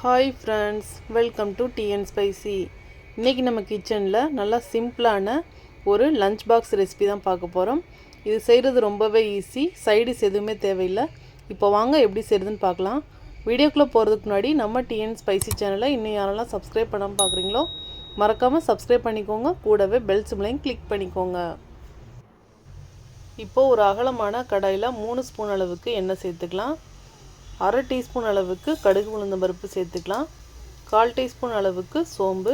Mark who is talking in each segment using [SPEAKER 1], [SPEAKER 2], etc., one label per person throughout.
[SPEAKER 1] Hi friends, welcome to tea and spicy. இன்றைக்கி நம்ம கிச்சனில் நல்லா சிம்பிளான ஒரு லஞ்ச் பாக்ஸ் ரெசிபி தான் பார்க்க போகிறோம். இது செய்கிறது ரொம்பவே ஈஸி, சைடிஸ் எதுவுமே தேவையில்லை. இப்போ வாங்க எப்படி செய்கிறதுன்னு பார்க்கலாம். வீடியோக்குள்ளே போகிறதுக்கு முன்னாடி நம்ம டீ அண்ட் ஸ்பைசி சேனலை இன்னும் யாரெல்லாம் சப்ஸ்கிரைப் பண்ணாமல் பார்க்குறீங்களோ மறக்காமல் சப்ஸ்கிரைப் பண்ணிக்கோங்க. கூடவே பெல் சிம்லையும் கிளிக் பண்ணிக்கோங்க. இப்போது ஒரு அகலமான கடாயில் 3 ஸ்பூன் அளவுக்கு எண்ணெய் சேர்த்துக்கலாம். 1/2 டீஸ்பூன் அளவுக்கு கடுகு உளுந்தம் பருப்பு சேர்த்துக்கலாம். 1/4 டீஸ்பூன் அளவுக்கு சோம்பு,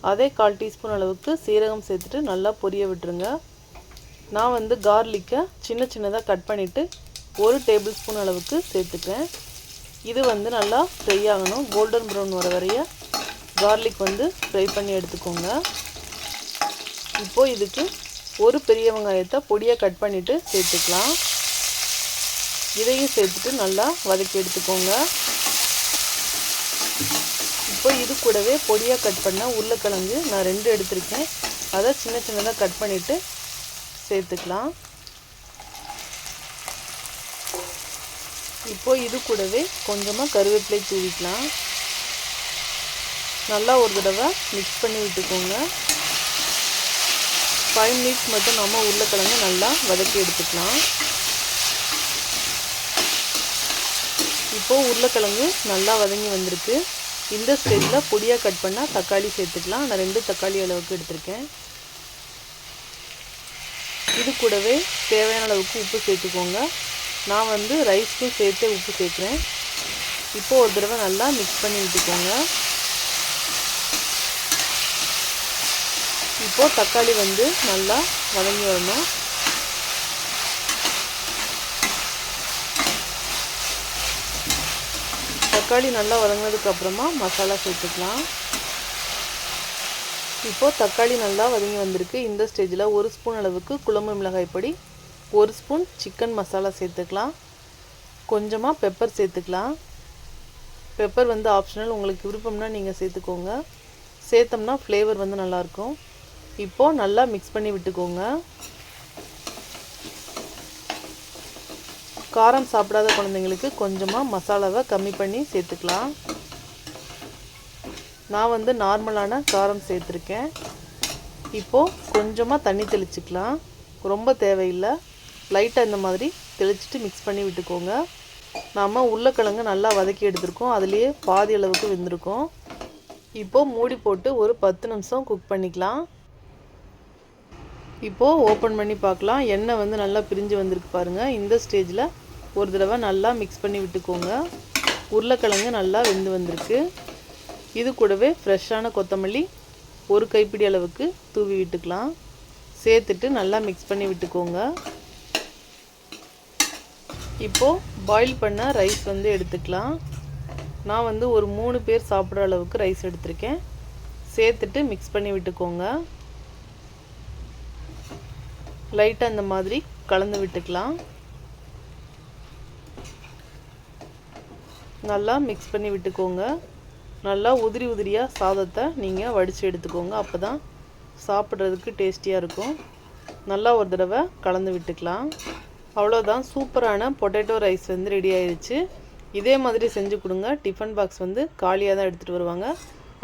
[SPEAKER 1] அதே 1/4 டீஸ்பூன் அளவுக்கு சீரகம் சேர்த்துட்டு நல்லா பொரிய விட்டுருங்க. நான் கார்லிக்கை சின்ன சின்னதாக கட் பண்ணிவிட்டு 1 டேபிள் ஸ்பூன் அளவுக்கு சேர்த்துக்கிறேன். இது நல்லா ஃப்ரை ஆகணும். கோல்டன் ப்ரௌன் வர வரைய கார்லிக் ஃப்ரை பண்ணி எடுத்துக்கோங்க. இப்போது இதுக்கு ஒரு பெரிய வெங்காயத்தை பொடியாக கட் பண்ணிவிட்டு சேர்த்துக்கலாம். இதையும் சேர்த்துட்டு நல்லா வதக்கி எடுத்துக்கோங்க. இப்போ இது கூடவே பொடியாக கட் பண்ண உருளைக்கிழங்கு நான் 2 எடுத்திருக்கேன். அதை சின்ன சின்னதாக கட் பண்ணிவிட்டு சேர்த்துக்கலாம். இப்போ இது கூடவே கொஞ்சமாக கருவேப்பிலை தூவிக்கலாம். நல்லா ஒரு தடவை மிக்ஸ் பண்ணி விட்டுக்கோங்க. 5 மினிட்ஸ் மட்டும் நம்ம உருளைக்கிழங்கு நல்லா வதக்கி எடுத்துக்கலாம். இப்போது உருளைக்கிழங்கு நல்லா வதங்கி வந்திருக்கு. இந்த ஸ்டேஜில் பொடியாக கட் பண்ணால் தக்காளி சேர்த்துக்கலாம். நான் 2 தக்காளி அளவுக்கு எடுத்திருக்கேன். இது கூடவே தேவையான அளவுக்கு உப்பு சேர்த்துக்கோங்க. நான் ரைஸ்க்கும் சேர்த்தே உப்பு சேர்க்குறேன். இப்போது ஒரு தடவை நல்லா மிக்ஸ் பண்ணி விட்டுக்கோங்க. இப்போது தக்காளி நல்லா வதங்கி வரணும். தக்காளி நல்லா வதங்கினதுக்கு அப்புறமா மசாலா சேர்த்துக்கலாம். இப்போது தக்காளி நல்லா வதங்கி வந்திருக்கு. இந்த ஸ்டேஜில் 1 ஸ்பூன் அளவுக்கு குழம்பு மிளகாய் பொடி, 1 ஸ்பூன் சிக்கன் மசாலா சேர்த்துக்கலாம். கொஞ்சமாக பெப்பர் சேர்த்துக்கலாம். பெப்பர் ஆப்ஷனல், உங்களுக்கு விருப்பம்னா நீங்கள் சேர்த்துக்கோங்க. சேர்த்தோம்னா ஃப்ளேவர் நல்லாயிருக்கும். இப்போது நல்லா மிக்ஸ் பண்ணி விட்டுக்கோங்க. காரம் சாப்பிடாத குழந்தைங்களுக்கு கொஞ்சமாக மசாலாவை கம்மி பண்ணி சேர்த்துக்கலாம். நான் நார்மலான காரம் சேர்த்துருக்கேன். இப்போது கொஞ்சமாக தண்ணி தெளிச்சுக்கலாம். ரொம்ப தேவையில்லை, லைட்டாக இந்த மாதிரி தெளிச்சுட்டு மிக்ஸ் பண்ணி விட்டுக்கோங்க. நாம் உருளைக்கிழங்கு நல்லா வதக்கி எடுத்துருக்கோம். அதுலேயே பாதி அளவுக்கு வெந்திருக்கோம். இப்போது மூடி போட்டு ஒரு 10 நிமிஷம் குக் பண்ணிக்கலாம். இப்போது ஓப்பன் பண்ணி பார்க்கலாம். எண்ணெய் நல்லா பிரிஞ்சு வந்திருக்கு பாருங்கள். இந்த ஸ்டேஜில் ஒரு தடவை நல்லா மிக்ஸ் பண்ணி விட்டுக்கோங்க. உருளைக்கிழங்கு நல்லா வெந்து வந்திருக்கு. இது கூடவே ஃப்ரெஷ்ஷான கொத்தமல்லி 1 கைப்பிடி அளவுக்கு தூவி விட்டுக்கலாம். சேர்த்துட்டு நல்லா மிக்ஸ் பண்ணி விட்டுக்கோங்க. இப்போது பாயில் பண்ண ரைஸ் எடுத்துக்கலாம். நான் ஒரு 3 பேர் சாப்பிட்ற அளவுக்கு ரைஸ் எடுத்திருக்கேன். சேர்த்துட்டு மிக்ஸ் பண்ணி விட்டுக்கோங்க. லைட்டாக இந்த மாதிரி கலந்து விட்டுக்கலாம். நல்லா மிக்ஸ் பண்ணி விட்டுக்கோங்க. நல்லா உதிரி உதிரியாக சாதத்தை நீங்கள் வடித்து எடுத்துக்கோங்க. அப்போ தான் சாப்பிட்றதுக்கு டேஸ்டியாக இருக்கும். நல்லா ஒரு தடவை கலந்து விட்டுக்கலாம். அவ்வளோதான், சூப்பரான பொட்டேட்டோ ரைஸ் ரெடி ஆயிடுச்சு. இதே மாதிரி செஞ்சு கொடுங்க. டிஃபன் பாக்ஸ் காலியாக தான் எடுத்துகிட்டு வருவாங்க.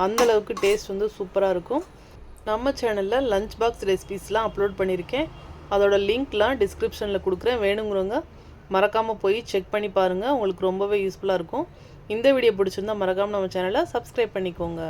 [SPEAKER 1] அந்தளவுக்கு டேஸ்ட் சூப்பராக இருக்கும். நம்ம சேனலில் லஞ்ச் பாக்ஸ் ரெசிபீஸ்லாம் அப்லோட் பண்ணியிருக்கேன். அதோட லிங்க்லாம் டிஸ்கிரிப்ஷனில் கொடுக்குறேன். வேணுங்கிறவங்க மறக்காமல் போய் செக் பண்ணி பாருங்கள். உங்களுக்கு ரொம்பவே யூஸ்ஃபுல்லாக இருக்கும். இந்த வீடியோ பிடிச்சிருந்தால் மறக்காமல் நம்ம சேனலை சப்ஸ்கிரைப் பண்ணிக்கோங்க.